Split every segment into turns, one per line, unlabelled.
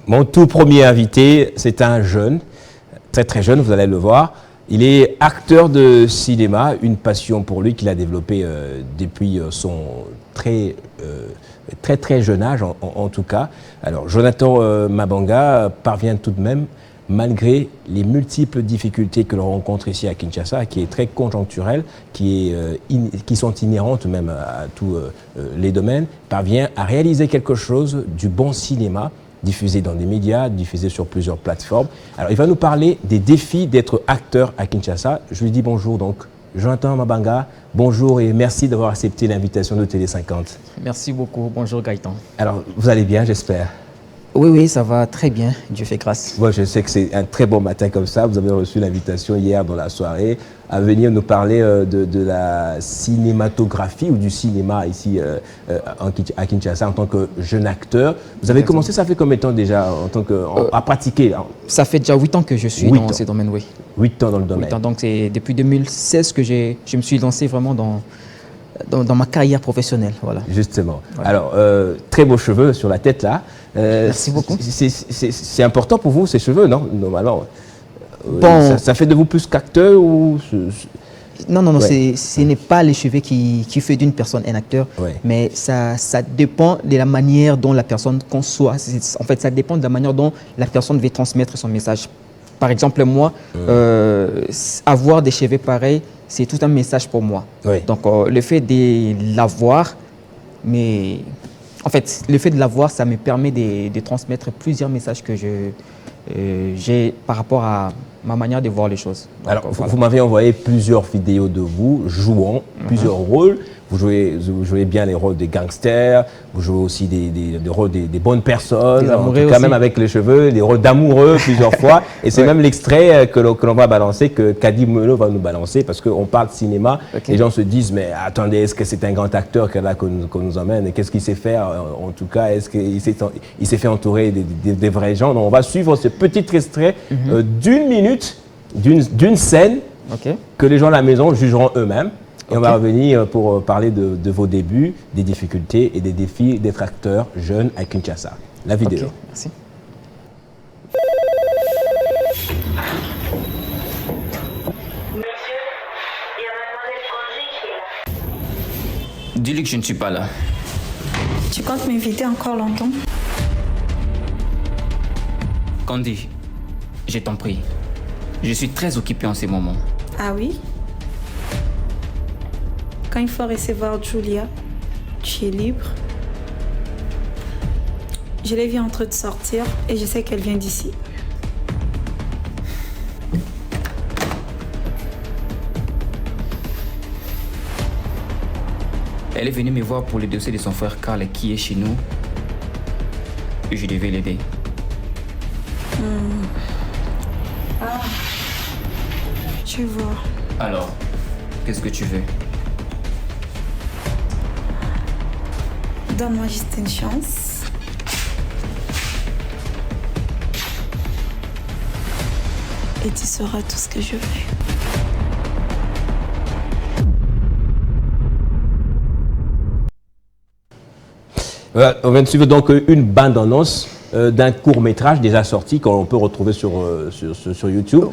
Mon tout premier invité, c'est un jeune, très très jeune, vous allez le voir. Il est acteur de cinéma, une passion pour lui qu'il a développée depuis son très jeune âge en tout cas. Alors Jonathan Mabanga parvient tout de même, malgré les multiples difficultés que l'on rencontre ici à Kinshasa, qui est très conjoncturelle, qui sont inhérentes même à tous les domaines, parvient à réaliser quelque chose du bon cinéma, diffusé dans des médias, diffusé sur plusieurs plateformes. Alors il va nous parler des défis d'être acteur à Kinshasa. Je lui dis bonjour donc. Jonathan Mabanga, bonjour et merci d'avoir accepté l'invitation de Télé 50.
Merci beaucoup, bonjour Gaëtan.
Alors vous allez bien, j'espère?
Oui, ça va très bien, Dieu fait grâce.
Moi, je sais que c'est un très bon matin comme ça. Vous avez reçu l'invitation hier dans la soirée à venir nous parler de la cinématographie ou du cinéma ici à Kinshasa en tant que jeune acteur. Vous avez commencé, ça fait combien de temps déjà à pratiquer?
Ça fait déjà 8 ans que je suis dans ce domaine, oui.
8 ans dans le domaine.
8 ans, donc c'est depuis 2016 que je me suis lancé vraiment dans ma carrière professionnelle. Voilà.
Justement.
Voilà.
Alors, très beaux cheveux sur la tête là.
Merci beaucoup.
C'est important pour vous ces cheveux, non? Normalement.
Bon.
Ça fait de vous plus qu'acteur ou...
Non, ouais. Ce n'est pas les cheveux qui fait d'une personne un acteur, ouais. Mais ça dépend de la manière dont la personne conçoit. En fait, ça dépend de la manière dont la personne veut transmettre son message. Par exemple, moi, avoir des cheveux pareils, c'est tout un message pour moi. Oui. Donc, le fait de l'avoir, mais en fait, le fait de l'avoir, ça me permet de transmettre plusieurs messages que j'ai par rapport à ma manière de voir les choses. Donc,
alors, voilà. Vous m'avez envoyé plusieurs vidéos de vous jouant plusieurs rôles. Vous jouez bien les rôles des gangsters, vous jouez aussi des rôles des bonnes personnes, en tout cas aussi. Même avec les cheveux, les rôles d'amoureux plusieurs fois. Et c'est même l'extrait que l'on va balancer, que Kadi Melo va nous balancer, parce qu'on parle de cinéma. Okay. Les gens se disent, mais attendez, est-ce que c'est un grand acteur qu'on nous emmène? Et qu'est-ce qu'il sait faire? En tout cas, est-ce qu'il s'est fait entourer des vrais gens? Donc on va suivre ce petit extrait d'une minute, d'une scène, que les gens à la maison jugeront eux-mêmes. Et on va revenir pour parler de vos débuts, des difficultés et des défis d'être acteur jeune à Kinshasa. La vidéo.
Merci.
Dis-lui que je ne suis pas là.
Tu comptes m'inviter encore longtemps?
Candy, je t'en prie. Je suis très occupé en ces moments.
Ah oui? Quand il faut recevoir Julia, tu es libre. Je l'ai vue en train de sortir et je sais qu'elle vient d'ici.
Elle est venue me voir pour le dossier de son frère Karl qui est chez nous. Et je devais l'aider.
Ah, je vois.
Alors, qu'est-ce que tu veux?
Donne-moi juste une chance. Et tu sauras tout ce que je fais.
Voilà, on vient de suivre donc une bande-annonce d'un court-métrage déjà sorti qu'on peut retrouver sur YouTube.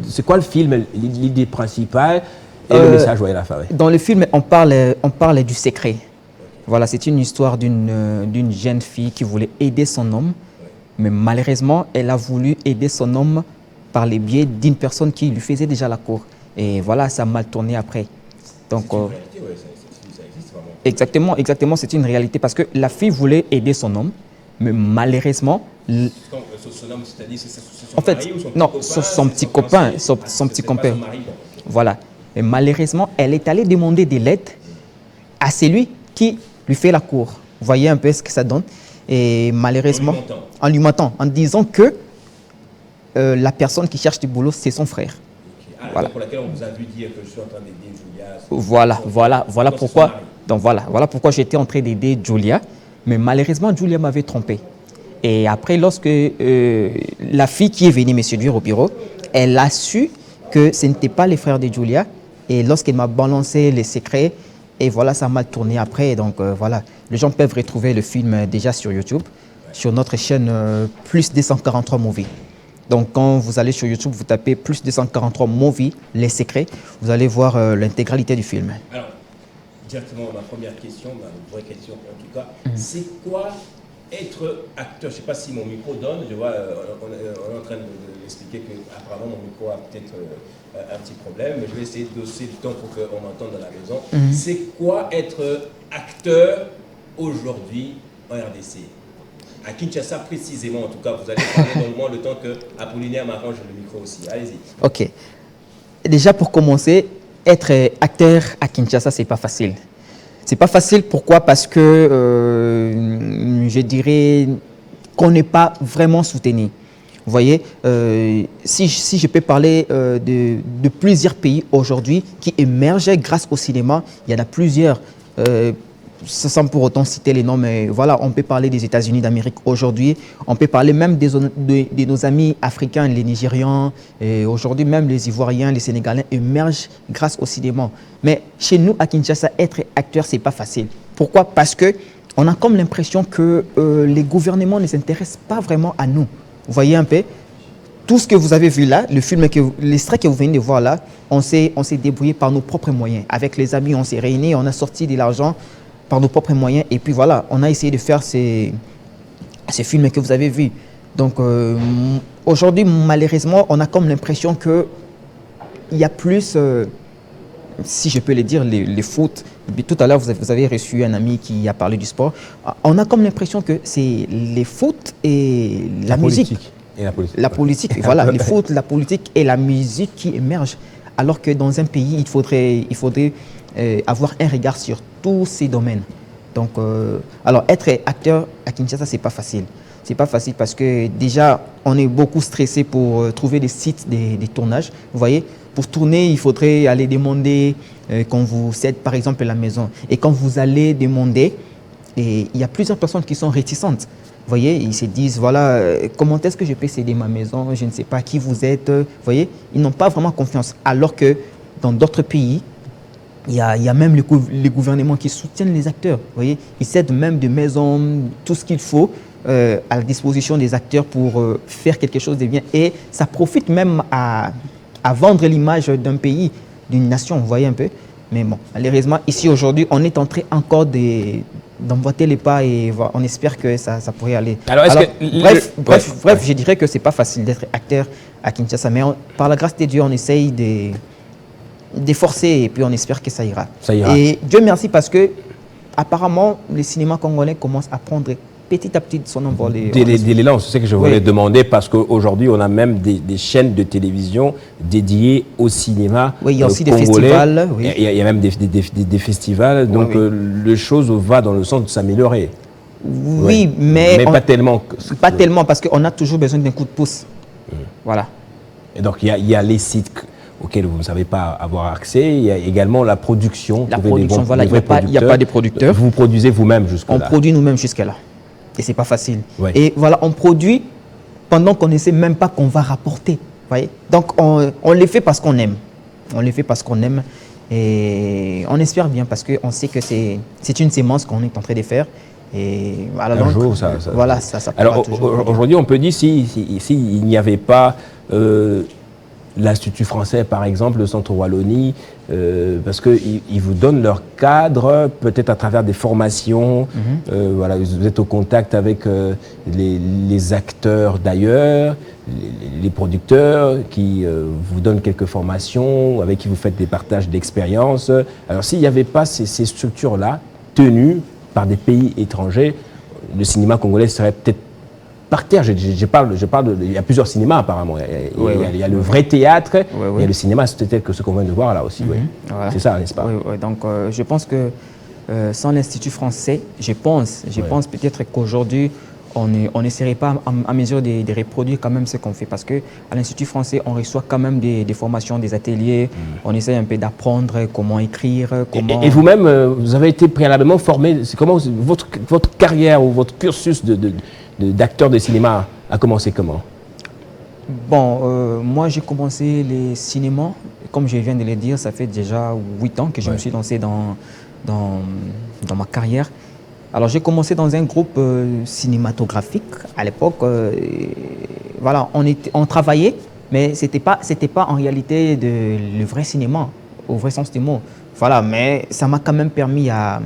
C'est quoi le film, l'idée principale et le message la fin?
Dans le film, on parle du secret. Voilà, c'est une histoire d'une jeune fille qui voulait aider son homme, mais malheureusement, elle a voulu aider son homme par le biais d'une personne qui lui faisait déjà la cour. Et voilà, ça a mal tourné après. Donc, c'est une réalité, ça existe vraiment. Exactement, c'est une réalité parce que la fille voulait aider son homme, mais malheureusement...
Son homme, c'est-à-dire c'est son
en fait,
mari ou son
non,
copain,
son petit copain, son petit copain. Voilà. Mais malheureusement, elle est allée demander de l'aide à celui qui lui fait la cour. Vous voyez un peu ce que ça donne. Et malheureusement, en lui mentant, en disant que la personne qui cherche du boulot, c'est son frère.
Okay. Ah, voilà. Pour laquelle on vous a vu dire que je suis en train d'aider
Julia. Voilà pourquoi. Donc voilà pourquoi j'étais en train d'aider Julia. Mais malheureusement, Julia m'avait trompé. Et après, lorsque la fille qui est venue me séduire au bureau, elle a su que ce n'était pas les frères de Julia. Et lorsqu'elle m'a balancé les secrets, et voilà, ça a mal tourné après. Donc voilà, les gens peuvent retrouver le film déjà sur YouTube. sur notre chaîne Plus 243 Movies. Donc quand vous allez sur YouTube, vous tapez Plus 243 Movies, les secrets, vous allez voir l'intégralité du film.
Alors, directement, ma première question, ma vraie question en tout cas, c'est quoi être acteur? Je ne sais pas si mon micro donne, je vois, on est en train d'expliquer qu'apparemment mon micro a peut-être un petit problème, mais je vais essayer de doser le temps pour qu'on m'entende dans la maison. C'est quoi être acteur aujourd'hui en RDC? À Kinshasa précisément, en tout cas, vous allez parler longuement le temps que Apollinaire m'arrange le micro aussi. Allez-y.
Ok. Déjà pour commencer, être acteur à Kinshasa, c'est pas facile. C'est pas facile, pourquoi? Parce que je dirais qu'on n'est pas vraiment soutenu. Vous voyez, si je peux parler de plusieurs pays aujourd'hui qui émergent grâce au cinéma, il y en a plusieurs. Sans pour autant citer les noms, mais voilà, on peut parler des États-Unis d'Amérique aujourd'hui, on peut parler même de nos amis africains, les Nigérians, et aujourd'hui même les Ivoiriens, les Sénégalais émergent grâce au cinéma. Mais chez nous, à Kinshasa, être acteur, c'est pas facile. Pourquoi? Parce qu'on a comme l'impression que les gouvernements ne s'intéressent pas vraiment à nous. Vous voyez un peu? Tout ce que vous avez vu là, l'extrait que vous venez de voir là, on s'est débrouillé par nos propres moyens. Avec les amis, on s'est réunis, on a sorti de l'argent par nos propres moyens. Et puis voilà, on a essayé de faire ces films que vous avez vus. Donc aujourd'hui, malheureusement, on a comme l'impression qu'il y a plus, si je peux le dire, les foot. Tout à l'heure, vous avez reçu un ami qui a parlé du sport. On a comme l'impression que c'est les foot et la musique.
Et la politique.
La politique, voilà, les foot, la politique et la musique qui émergent. Alors que dans un pays, il faudrait avoir un regard sur tous ces domaines. Donc, alors être acteur à Kinshasa, c'est pas facile. C'est pas facile parce que déjà, on est beaucoup stressé pour trouver des sites, des tournages. Vous voyez, pour tourner, il faudrait aller demander qu'on vous cède par exemple la maison. Et quand vous allez demander, il y a plusieurs personnes qui sont réticentes. Vous voyez, ils se disent, voilà, comment est-ce que je peux céder ma maison? Je ne sais pas qui vous êtes. Vous voyez, ils n'ont pas vraiment confiance. Alors que dans d'autres pays, il y a même les gouvernements qui soutiennent les acteurs. Vous voyez, ils cèdent même des maisons, tout ce qu'il faut à la disposition des acteurs pour faire quelque chose de bien. Et ça profite même à vendre l'image d'un pays, d'une nation, vous voyez un peu. Mais bon, malheureusement, ici aujourd'hui, on est en train encore d'emboîter les pas et on espère que ça pourrait aller. Bref, je dirais que ce n'est pas facile d'être acteur à Kinshasa, mais par la grâce de Dieu, on essaye d'efforcer et puis on espère que ça ira.
Ça ira.
Et Dieu merci parce que apparemment, le cinéma congolais commence à prendre petit à petit son envol.
L'élan, c'est ce que je voulais demander parce qu'aujourd'hui, on a même des chaînes de télévision dédiées au cinéma.
Oui, il y a aussi
congolais.
Des festivals. Oui.
Il y a même des festivals. Donc, le chose va dans le sens de s'améliorer.
Oui, mais
pas tellement.
Pas tellement parce qu'on a toujours besoin d'un coup de pouce. Voilà.
Et donc, il y a les sites auxquels vous ne savez pas avoir accès. Il y a également la production.
La production, voilà, il n'y a pas de producteurs.
Vous produisez vous-même jusque-là.
On produit nous-mêmes jusque-là. Et ce n'est pas facile.
Ouais.
Et voilà, on produit pendant qu'on ne sait même pas qu'on va rapporter. Voyez. Donc, on les fait parce qu'on aime. On les fait parce qu'on aime. Et on espère bien parce qu'on sait que c'est une sémence qu'on est en train de faire. Et voilà,
un jour, ça
alors,
aujourd'hui, on peut dire s'il n'y avait pas l'Institut français, par exemple, le Centre Wallonie, parce qu'ils vous donnent leur cadre, peut-être à travers des formations. Voilà, vous êtes au contact avec les acteurs d'ailleurs, les producteurs qui vous donnent quelques formations, avec qui vous faites des partages d'expériences. Alors, s'il n'y avait pas ces structures-là, tenues par des pays étrangers, le cinéma congolais serait peut-être par terre. Je parle il y a plusieurs cinémas apparemment. Il y a le vrai théâtre, il y a le cinéma, c'est tel que ce qu'on vient de voir là aussi. Voilà. C'est ça, n'est-ce pas?
Oui. Donc je pense que sans l'Institut français, je pense peut-être qu'aujourd'hui, on ne serait pas en mesure de reproduire quand même ce qu'on fait. Parce qu'à l'Institut français, on reçoit quand même des formations, des ateliers. On essaie un peu d'apprendre comment écrire. Comment...
Et vous-même, vous avez été préalablement formé. C'est comment votre carrière ou votre cursus d'acteur de cinéma a commencé comment?
Bon, moi j'ai commencé les cinémas, comme je viens de le dire, ça fait déjà 8 ans que je me suis lancé dans ma carrière. Alors, j'ai commencé dans un groupe cinématographique à l'époque. Voilà, on travaillait, mais c'était pas en réalité le vrai cinéma, au vrai sens du mot. Voilà, mais ça m'a quand même permis à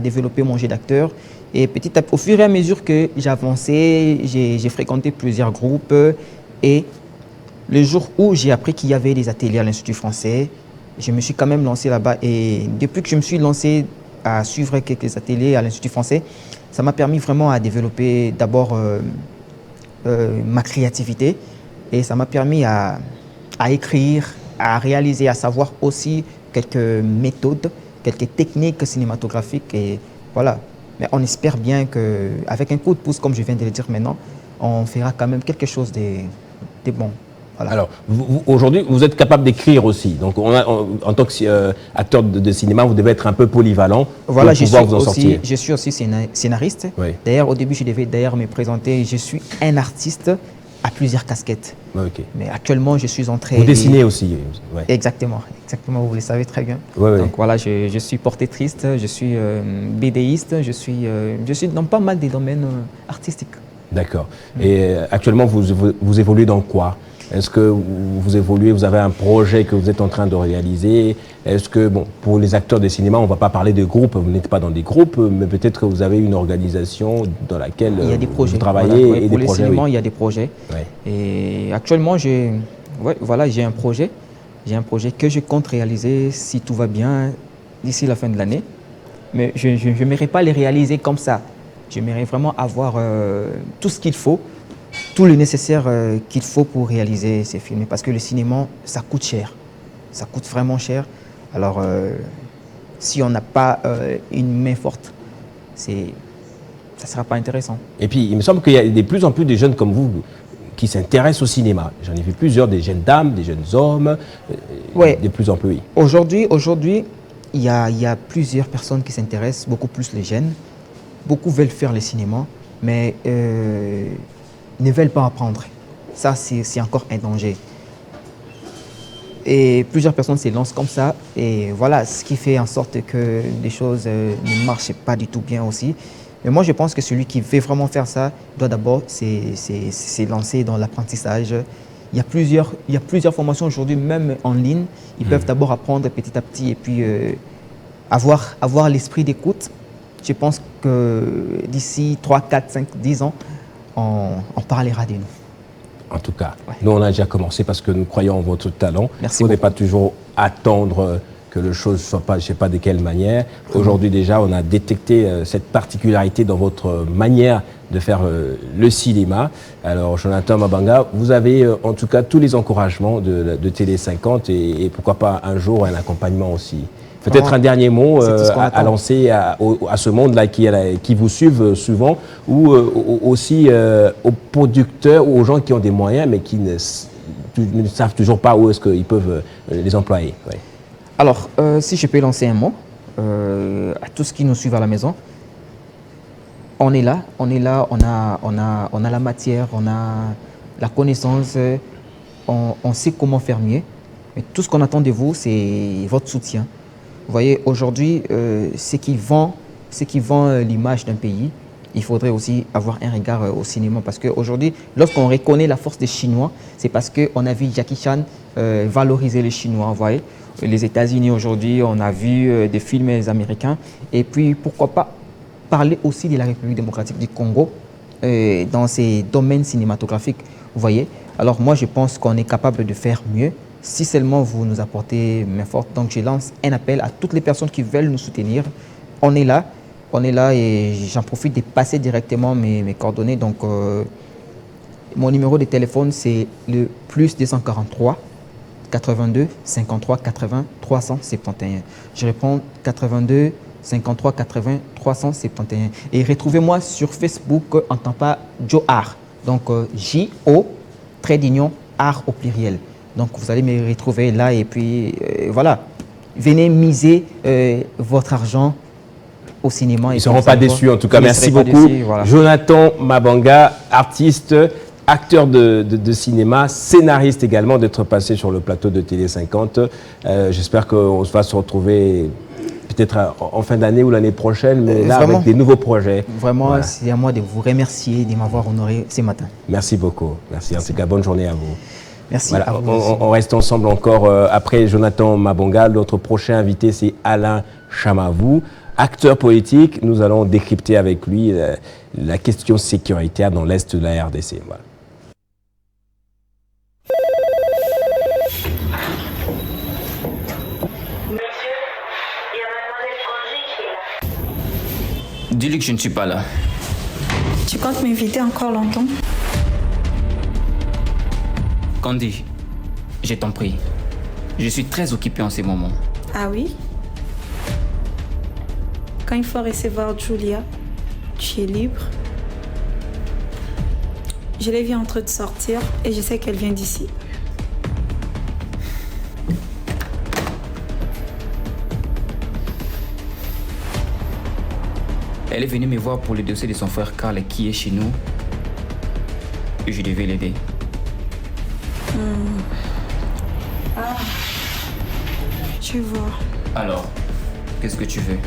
développer mon jeu d'acteur. Et au fur et à mesure que j'avançais, j'ai fréquenté plusieurs groupes. Et le jour où j'ai appris qu'il y avait des ateliers à l'Institut français, je me suis quand même lancé là-bas. Et depuis que je me suis lancé à suivre quelques ateliers à l'Institut français, ça m'a permis vraiment à développer d'abord ma créativité. Et ça m'a permis à écrire, à réaliser, à savoir aussi quelques méthodes, quelques techniques cinématographiques. Et voilà. Mais on espère bien qu'avec un coup de pouce, comme je viens de le dire maintenant, on fera quand même quelque chose de bon. Voilà.
Alors, aujourd'hui, vous êtes capable d'écrire aussi. Donc, en tant qu'acteur de cinéma, vous devez être un peu polyvalent pour pouvoir vous en sortir.
Je suis aussi scénariste.
Oui.
D'ailleurs, au début, je devais me présenter. Je suis un artiste à plusieurs casquettes.
Okay.
Mais actuellement, je suis en train...
Vous dessinez aussi. Ouais.
Exactement, vous le savez très bien.
Ouais,
donc voilà, je suis portraitiste, je suis BDiste, je suis dans pas mal des domaines artistiques.
D'accord. Et actuellement, vous évoluez dans quoi? Est-ce que vous évoluez, vous avez un projet que vous êtes en train de réaliser? Est-ce que, bon, pour les acteurs de cinéma, on ne va pas parler de groupes, vous n'êtes pas dans des groupes, mais peut-être que vous avez une organisation dans laquelle vous travaillez.
Voilà,
et
pour
des
les
projets,
cinémas,
oui.
il y a des projets.
Ouais.
Et actuellement, j'ai un projet. J'ai un projet que je compte réaliser, si tout va bien, d'ici la fin de l'année. Mais je n'aimerais pas les réaliser comme ça. J'aimerais vraiment avoir tout ce qu'il faut, tout le nécessaire qu'il faut pour réaliser ces films. Parce que le cinéma, ça coûte cher. Ça coûte vraiment cher. Alors, si on n'a pas une main forte, ça ne sera pas intéressant.
Et puis, il me semble qu'il y a de plus en plus de jeunes comme vous qui s'intéressent au cinéma. J'en ai vu plusieurs, des jeunes dames, des jeunes hommes,
ouais.
De plus en plus, oui.
Aujourd'hui, il y a plusieurs personnes qui s'intéressent, beaucoup plus les jeunes. Beaucoup veulent faire le cinéma, mais ne veulent pas apprendre. Ça, c'est encore un danger. Et plusieurs personnes se lancent comme ça. Et voilà, ce qui fait en sorte que les choses ne marchent pas du tout bien aussi. Mais moi, je pense que celui qui veut vraiment faire ça doit d'abord se lancer dans l'apprentissage. Il y a plusieurs formations aujourd'hui, même en ligne. Ils peuvent d'abord apprendre petit à petit et puis avoir l'esprit d'écoute. Je pense que d'ici 3, 4, 5, 10 ans, on parlera de nous.
En tout cas,
ouais.
Nous, on a déjà commencé parce que nous croyons en votre talent.
Merci.
Il ne faut pas toujours attendre que les choses ne soient pas, je ne sais pas de quelle manière. Aujourd'hui, déjà, on a détecté cette particularité dans votre manière de faire le cinéma. Alors, Jonathan Mabanga, vous avez en tout cas tous les encouragements de Télé 50 et pourquoi pas un jour un accompagnement aussi. Peut-être un dernier mot à lancer à ce monde-là qui vous suivent souvent ou aussi aux producteurs ou aux gens qui ont des moyens mais qui ne savent toujours pas où est-ce qu'ils peuvent les employer. Ouais.
Alors, si je peux lancer un mot à tous ceux qui nous suivent à la maison, on est là, on a la matière, on a la connaissance, on sait comment faire mieux. Mais tout ce qu'on attend de vous, c'est votre soutien. Vous voyez, aujourd'hui, ce qui vend l'image d'un pays, il faudrait aussi avoir un regard au cinéma. Parce qu'aujourd'hui, lorsqu'on reconnaît la force des Chinois, c'est parce qu'on a vu Jackie Chan valoriser les Chinois. Vous voyez, les États-Unis aujourd'hui, on a vu des films américains. Et puis, pourquoi pas parler aussi de la République démocratique du Congo dans ces domaines cinématographiques. Vous voyez, alors moi, je pense qu'on est capable de faire mieux. Si seulement vous nous apportez main forte. Donc, je lance un appel à toutes les personnes qui veulent nous soutenir. On est là et j'en profite de passer directement mes coordonnées. Donc, mon numéro de téléphone, c'est le +243 82 53 80 371. Je réponds 82 53 80 371. Et retrouvez-moi sur Facebook en tapant Joe Art. Donc, J-O, trait d'union, art au pluriel. Donc, vous allez me retrouver là et puis voilà. Venez miser votre argent au cinéma.
Ils ne seront pas déçus en tout cas. Merci beaucoup.
Déçus, voilà.
Jonathan Mabanga, artiste, acteur de cinéma, scénariste également, d'être passé sur le plateau de Télé 50. J'espère qu'on va se retrouver peut-être en fin d'année ou l'année prochaine, mais là,
vraiment,
avec des nouveaux projets.
Vraiment,
Voilà.
c'est à moi de vous remercier de m'avoir honoré ce matin.
Merci beaucoup. Merci. En tout cas, bonne journée à vous.
Merci.
Voilà,
À vous aussi.
on reste ensemble encore après Jonathan Mabonga. Notre prochain invité, c'est Alain Chamavou, acteur politique. Nous allons décrypter avec lui la question sécuritaire dans l'Est de la RDC. Voilà.
Dis-lui que je ne suis pas là.
Tu comptes m'inviter encore longtemps?
Candy, je t'en prie. Je suis très occupé en ces moments.
Ah oui? Quand il faut recevoir Julia, tu es libre. Je l'ai vue en train de sortir et je sais qu'elle vient d'ici.
Elle est venue me voir pour le dossier de son frère Carl qui est chez nous. Et je devais l'aider.
Ah, je vois.
Alors, qu'est-ce que tu veux?